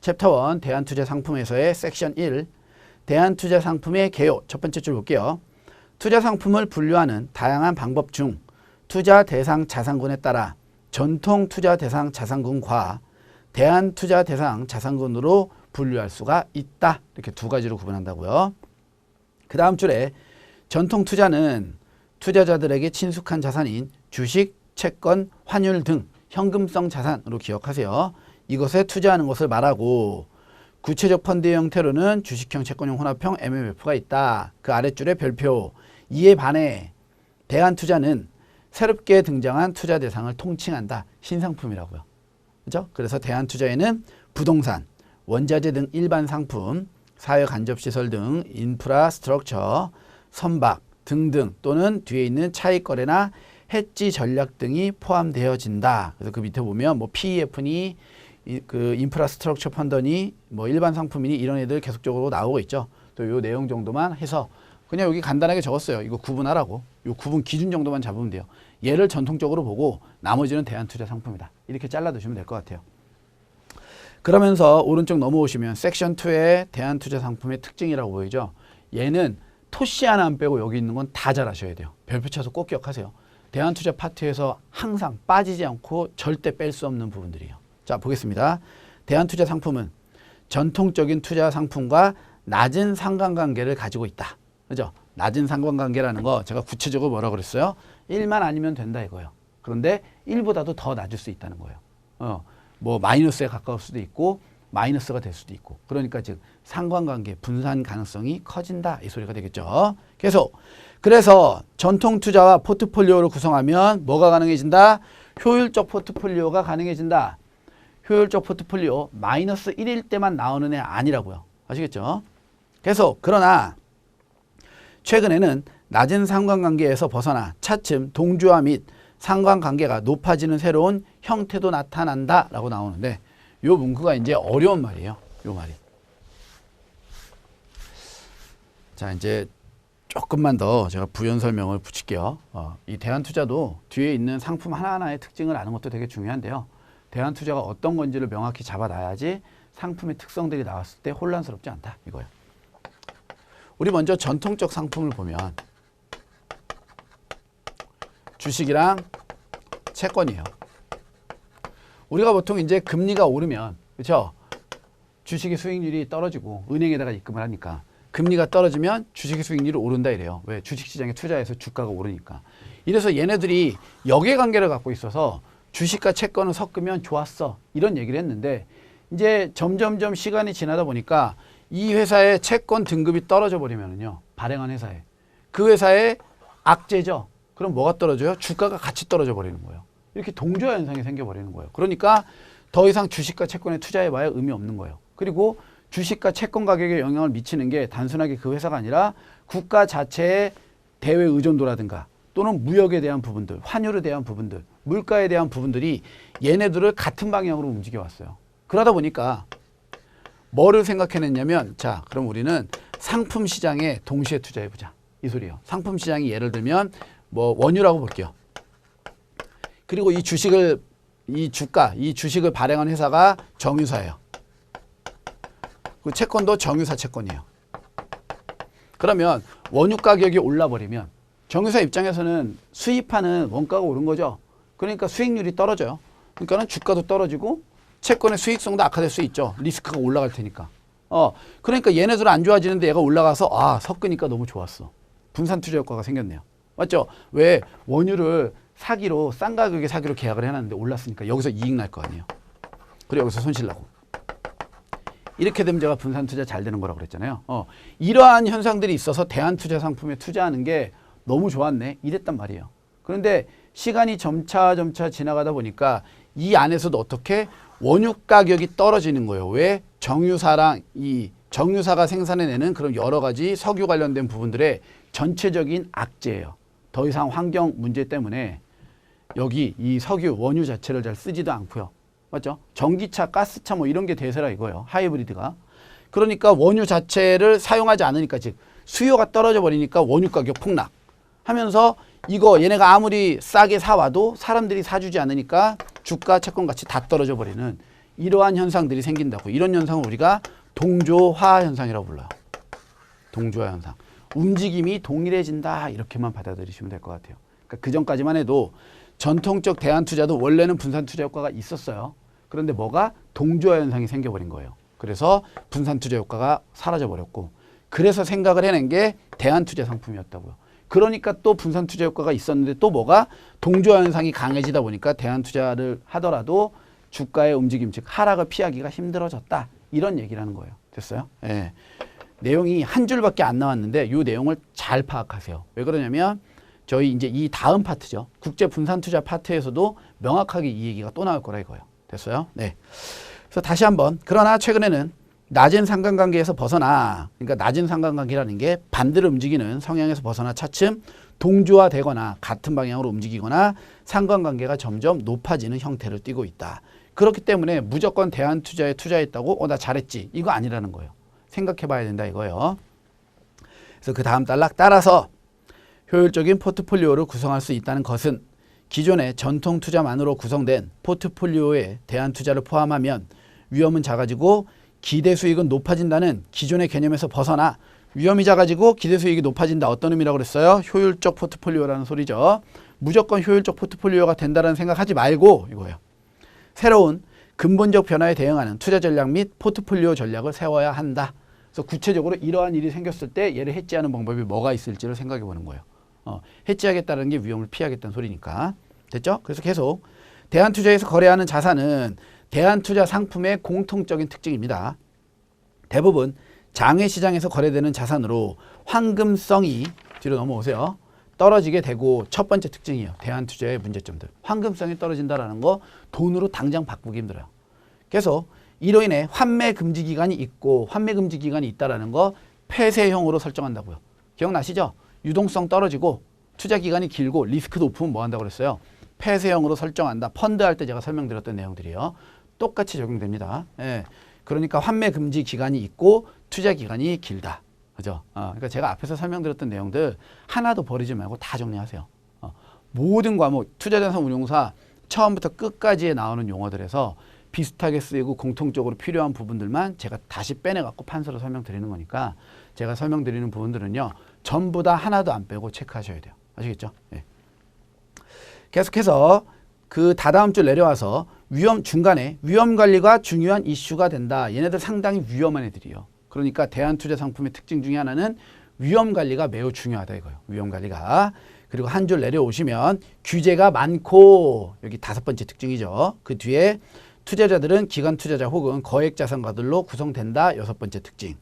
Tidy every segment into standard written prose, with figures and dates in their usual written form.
챕터 1 대한투자상품에서의 섹션 1 대한투자상품의 개요 첫 번째 줄 볼게요. 투자상품을 분류하는 다양한 방법 중 투자 대상 자산군에 따라 전통 투자 대상 자산군과 대한투자 대상 자산군으로 분류할 수가 있다. 이렇게 두 가지로 구분한다고요. 그 다음 줄에 전통 투자는 투자자들에게 친숙한 자산인 주식, 채권, 환율 등 현금성 자산으로 기억하세요. 이것에 투자하는 것을 말하고 구체적 펀드 형태로는 주식형, 채권형, 혼합형, MMF가 있다. 그 아랫줄에 별표. 이에 반해 대한투자는 새롭게 등장한 투자 대상을 통칭한다. 신상품이라고요. 그죠? 그래서 대한투자에는 부동산, 원자재 등 일반 상품, 사회간접시설 등 인프라스트럭처, 선박 등등 또는 뒤에 있는 차익거래나 해지 전략 등이 포함되어진다. 그래서 그 밑에 보면 뭐 PEF니 그 인프라스트럭처 펀드니 뭐 일반 상품이니 이런 애들 계속적으로 나오고 있죠. 또 요 내용 정도만 해서 그냥 여기 간단하게 적었어요. 이거 구분하라고. 요 구분 기준 정도만 잡으면 돼요. 얘를 전통적으로 보고 나머지는 대한투자 상품이다. 이렇게 잘라두시면 될 것 같아요. 그러면서 오른쪽 넘어오시면 섹션 2의 대한투자 상품의 특징이라고 보이죠. 얘는 토씨 하나 안 빼고 여기 있는 건 다 잘 아셔야 돼요. 별표 쳐서 꼭 기억하세요. 대한투자 파트에서 항상 빠지지 않고 절대 뺄 수 없는 부분들이에요. 자, 보겠습니다. 대한투자 상품은 전통적인 투자 상품과 낮은 상관관계를 가지고 있다. 그죠? 낮은 상관관계라는 거 제가 구체적으로 뭐라고 그랬어요? 1만 아니면 된다 이거예요. 그런데 1보다도 더 낮을 수 있다는 거예요. 뭐 마이너스에 가까울 수도 있고 마이너스가 될 수도 있고. 그러니까 즉 상관관계, 분산 가능성이 커진다. 이 소리가 되겠죠. 그래서 전통 투자와 포트폴리오를 구성하면 뭐가 가능해진다? 효율적 포트폴리오가 가능해진다. 효율적 포트폴리오 마이너스 1일 때만 나오는 애 아니라고요. 아시겠죠? 그러나 최근에는 낮은 상관관계에서 벗어나 차츰 동조화 및 상관관계가 높아지는 새로운 형태도 나타난다 라고 나오는데 요 문구가 이제 어려운 말이에요. 요 말이. 자, 이제 조금만 더 제가 부연 설명을 붙일게요. 이 대한투자도 뒤에 있는 상품 하나하나의 특징을 아는 것도 되게 중요한데요. 대한투자가 어떤 건지를 명확히 잡아놔야지 상품의 특성들이 나왔을 때 혼란스럽지 않다. 이거예요. 우리 먼저 전통적 상품을 보면 주식이랑 채권이에요. 우리가 보통 이제 금리가 오르면 그렇죠? 주식의 수익률이 떨어지고 은행에다가 입금을 하니까 금리가 떨어지면 주식의 수익률이 오른다 이래요. 왜? 주식시장에 투자해서 주가가 오르니까. 이래서 얘네들이 역외관계를 갖고 있어서 주식과 채권을 섞으면 좋았어. 이런 얘기를 했는데 이제 점점점 시간이 지나다 보니까 이 회사의 채권 등급이 떨어져 버리면은요. 발행한 회사에. 그 회사의 악재죠. 그럼 뭐가 떨어져요? 주가가 같이 떨어져 버리는 거예요. 이렇게 동조화 현상이 생겨버리는 거예요. 그러니까 더 이상 주식과 채권에 투자해봐야 의미 없는 거예요. 그리고 주식과 채권 가격에 영향을 미치는 게 단순하게 그 회사가 아니라 국가 자체의 대외 의존도라든가 또는 무역에 대한 부분들, 환율에 대한 부분들, 물가에 대한 부분들이 얘네들을 같은 방향으로 움직여왔어요. 그러다 보니까 뭐를 생각해냈냐면 자, 그럼 우리는 상품 시장에 동시에 투자해보자. 이 소리예요. 상품 시장이 예를 들면 뭐 원유라고 볼게요. 그리고 이 주식을 발행한 회사가 정유사예요. 그 채권도 정유사 채권이에요. 그러면 원유 가격이 올라버리면 정유사 입장에서는 수입하는 원가가 오른 거죠. 그러니까 수익률이 떨어져요. 그러니까는 주가도 떨어지고 채권의 수익성도 악화될 수 있죠. 리스크가 올라갈 테니까. 그러니까 얘네들은 안 좋아지는데 얘가 올라가서 섞으니까 너무 좋았어. 분산 투자 효과가 생겼네요. 맞죠? 왜? 원유를 사기로 싼 가격에 사기로 계약을 해놨는데 올랐으니까 여기서 이익 날 거 아니에요. 그리고 여기서 손실 나고. 이렇게 되면 제가 분산 투자 잘 되는 거라고 그랬잖아요. 이러한 현상들이 있어서 대한투자 상품에 투자하는 게 너무 좋았네. 이랬단 말이에요. 그런데 시간이 점차 지나가다 보니까 이 안에서도 어떻게 원유 가격이 떨어지는 거예요. 왜? 정유사랑 이 정유사가 생산해내는 그런 여러 가지 석유 관련된 부분들의 전체적인 악재예요. 더 이상 환경 문제 때문에 여기 이 석유, 원유 자체를 잘 쓰지도 않고요. 맞죠? 전기차, 가스차 뭐 이런 게 대세라 이거예요. 하이브리드가. 그러니까 원유 자체를 사용하지 않으니까 즉 수요가 떨어져 버리니까 원유 가격 폭락 하면서 이거 얘네가 아무리 싸게 사와도 사람들이 사주지 않으니까 주가, 채권 가치 다 떨어져 버리는 이러한 현상들이 생긴다고. 이런 현상을 우리가 동조화 현상이라고 불러요. 동조화 현상. 움직임이 동일해진다 이렇게만 받아들이시면 될 것 같아요. 그러니까 그 전까지만 해도 전통적 대안투자도 원래는 분산투자 효과가 있었어요. 그런데 뭐가 동조화 현상이 생겨버린 거예요. 그래서 분산투자 효과가 사라져버렸고 그래서 생각을 해낸 게 대안투자 상품이었다고요. 그러니까 또 분산투자 효과가 있었는데 또 뭐가 동조화 현상이 강해지다 보니까 대안투자를 하더라도 주가의 움직임 즉 하락을 피하기가 힘들어졌다. 이런 얘기라는 거예요. 됐어요? 예. 내용이 한 줄밖에 안 나왔는데 이 내용을 잘 파악하세요. 왜 그러냐면 저희 이제 이 다음 파트죠. 국제 분산 투자 파트에서도 명확하게 이 얘기가 또 나올 거라 이거예요. 됐어요? 네. 그래서 다시 한번 그러나 최근에는 낮은 상관관계에서 벗어나 그러니까 낮은 상관관계라는 게 반대로 움직이는 성향에서 벗어나 차츰 동조화되거나 같은 방향으로 움직이거나 상관관계가 점점 높아지는 형태를 띠고 있다. 그렇기 때문에 무조건 대안투자에 투자했다고 나 잘했지. 이거 아니라는 거예요. 생각해 봐야 된다 이거예요. 그래서 그 다음 단락 따라서 효율적인 포트폴리오를 구성할 수 있다는 것은 기존의 전통 투자만으로 구성된 포트폴리오에 대안투자를 포함하면 위험은 작아지고 기대 수익은 높아진다는 기존의 개념에서 벗어나 위험이 작아지고 기대 수익이 높아진다. 어떤 의미라고 그랬어요? 효율적 포트폴리오라는 소리죠. 무조건 효율적 포트폴리오가 된다는 생각하지 말고 이거예요. 새로운 근본적 변화에 대응하는 투자 전략 및 포트폴리오 전략을 세워야 한다. 그래서 구체적으로 이러한 일이 생겼을 때 얘를 해지하는 방법이 뭐가 있을지를 생각해 보는 거예요. 해지하겠다는 게 위험을 피하겠다는 소리니까. 됐죠? 그래서 계속 대안투자에서 거래하는 자산은 대안투자 상품의 공통적인 특징입니다. 대부분 장외시장에서 거래되는 자산으로 황금성이 뒤로 넘어오세요. 떨어지게 되고 첫 번째 특징이에요. 대안투자의 문제점들. 황금성이 떨어진다는 거 돈으로 당장 바꾸기 힘들어요. 그래서 이로 인해 환매 금지 기간이 있고 환매 금지 기간이 있다는 거 폐쇄형으로 설정한다고요. 기억나시죠? 유동성 떨어지고 투자 기간이 길고 리스크 높으면 뭐 한다고 그랬어요? 폐쇄형으로 설정한다. 펀드 할 때 제가 설명드렸던 내용들이요. 똑같이 적용됩니다. 예. 그러니까 환매 금지 기간이 있고 투자 기간이 길다. 그죠? 그러니까 제가 앞에서 설명드렸던 내용들 하나도 버리지 말고 다 정리하세요. 모든 과목, 투자자산 운용사 처음부터 끝까지에 나오는 용어들에서 비슷하게 쓰이고 공통적으로 필요한 부분들만 제가 다시 빼내갖고 판서로 설명드리는 거니까 제가 설명드리는 부분들은요. 전부 다 하나도 안 빼고 체크하셔야 돼요. 아시겠죠? 예. 계속해서 그 다다음 줄 내려와서 중간에 위험관리가 중요한 이슈가 된다. 얘네들 상당히 위험한 애들이에요. 그러니까 대안투자 상품의 특징 중에 하나는 위험관리가 매우 중요하다 이거예요. 위험관리가. 그리고 한 줄 내려오시면 규제가 많고 여기 다섯 번째 특징이죠. 그 뒤에 투자자들은 기관투자자 혹은 거액자산가들로 구성된다. 여섯 번째 특징.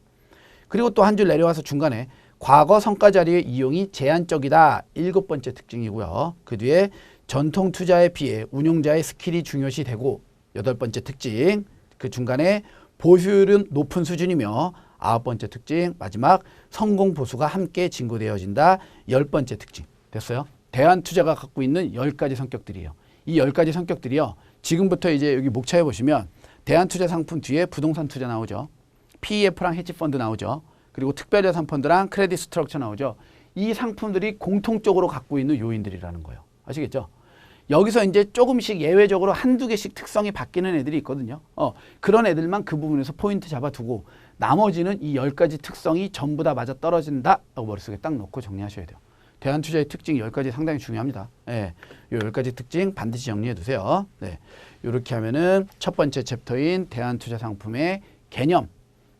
그리고 또 한 줄 내려와서 중간에 과거 성과 자료의 이용이 제한적이다. 일곱 번째 특징이고요. 그 뒤에 전통 투자에 비해 운용자의 스킬이 중요시되고 여덟 번째 특징. 그 중간에 보수율은 높은 수준이며 아홉 번째 특징. 마지막 성공 보수가 함께 징구되어진다. 열 번째 특징. 됐어요? 대안투자가 갖고 있는 10가지 성격들이에요. 이 10가지 성격들이요. 지금부터 이제 여기 목차해 보시면 대안투자 상품 뒤에 부동산 투자 나오죠. PEF랑 헤지펀드 나오죠. 그리고 특별자산 펀드랑 크레딧 스트럭처 나오죠. 이 상품들이 공통적으로 갖고 있는 요인들이라는 거예요. 아시겠죠? 여기서 이제 조금씩 예외적으로 한두 개씩 특성이 바뀌는 애들이 있거든요. 그런 애들만 그 부분에서 포인트 잡아두고 나머지는 이 10가지 특성이 전부 다 맞아 떨어진다 라고 머릿속에 딱 놓고 정리하셔야 돼요. 대안투자의 특징 10가지 상당히 중요합니다. 예, 요 10가지 특징 반드시 정리해 두세요. 네, 이렇게 하면은 첫 번째 챕터인 대안투자 상품의 개념,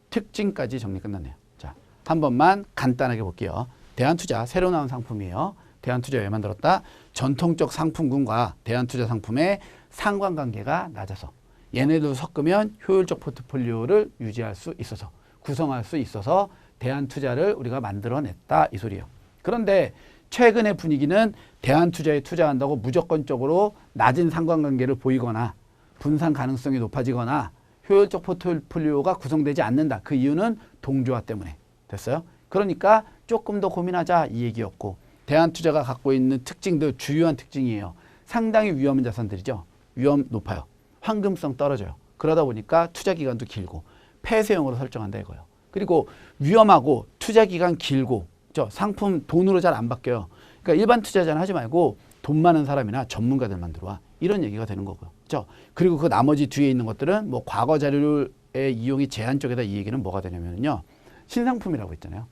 특징까지 정리 끝났네요. 자, 한 번만 간단하게 볼게요. 대안투자 새로 나온 상품이에요. 대안투자 왜 만들었다? 전통적 상품군과 대안투자 상품의 상관관계가 낮아서 얘네들 섞으면 효율적 포트폴리오를 유지할 수 있어서 구성할 수 있어서 대안투자를 우리가 만들어냈다 이 소리예요. 그런데 최근의 분위기는 대안투자에 투자한다고 무조건적으로 낮은 상관관계를 보이거나 분산 가능성이 높아지거나 효율적 포트폴리오가 구성되지 않는다. 그 이유는 동조화 때문에. 됐어요? 그러니까 조금 더 고민하자 이 얘기였고 대안투자가 갖고 있는 특징들 주요한 특징이에요. 상당히 위험한 자산들이죠. 위험 높아요. 황금성 떨어져요. 그러다 보니까 투자 기간도 길고 폐쇄형으로 설정한다 이거예요. 그리고 위험하고 투자 기간 길고 상품 돈으로 잘 안 바뀌어요. 그러니까 일반 투자자는 하지 말고 돈 많은 사람이나 전문가들만 들어와. 이런 얘기가 되는 거고요. 그렇죠? 그리고 그 나머지 뒤에 있는 것들은 뭐 과거 자료의 이용이 제한적이다 이 얘기는 뭐가 되냐면요. 신상품이라고 했잖아요.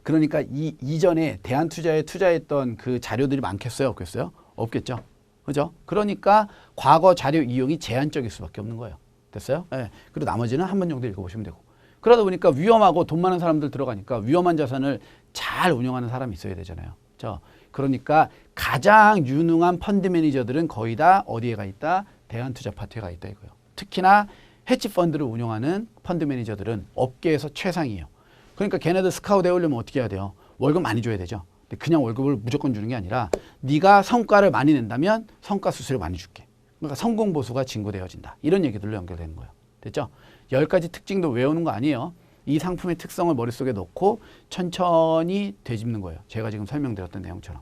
그러니까 이전에 대한투자에 투자했던 그 자료들이 많겠어요? 없겠어요? 없겠죠. 그죠? 그러니까 과거 자료 이용이 제한적일 수밖에 없는 거예요. 됐어요? 네. 그리고 나머지는 한 번 정도 읽어보시면 되고. 그러다 보니까 위험하고 돈 많은 사람들 들어가니까 위험한 자산을 잘 운영하는 사람이 있어야 되잖아요. 그렇죠? 그러니까 가장 유능한 펀드 매니저들은 거의 다 어디에 가 있다? 대한투자파트에 가 있다 이거예요. 특히나 헤지펀드를 운영하는 펀드 매니저들은 업계에서 최상이에요. 그러니까 걔네들 스카우트 해오려면 어떻게 해야 돼요? 월급 많이 줘야 되죠. 근데 그냥 월급을 무조건 주는 게 아니라 네가 성과를 많이 낸다면 성과 수수료 많이 줄게. 그러니까 성공 보수가 징구되어진다. 이런 얘기들로 연결되는 거예요. 됐죠? 10가지 특징도 외우는 거 아니에요. 이 상품의 특성을 머릿속에 넣고 천천히 되짚는 거예요. 제가 지금 설명드렸던 내용처럼.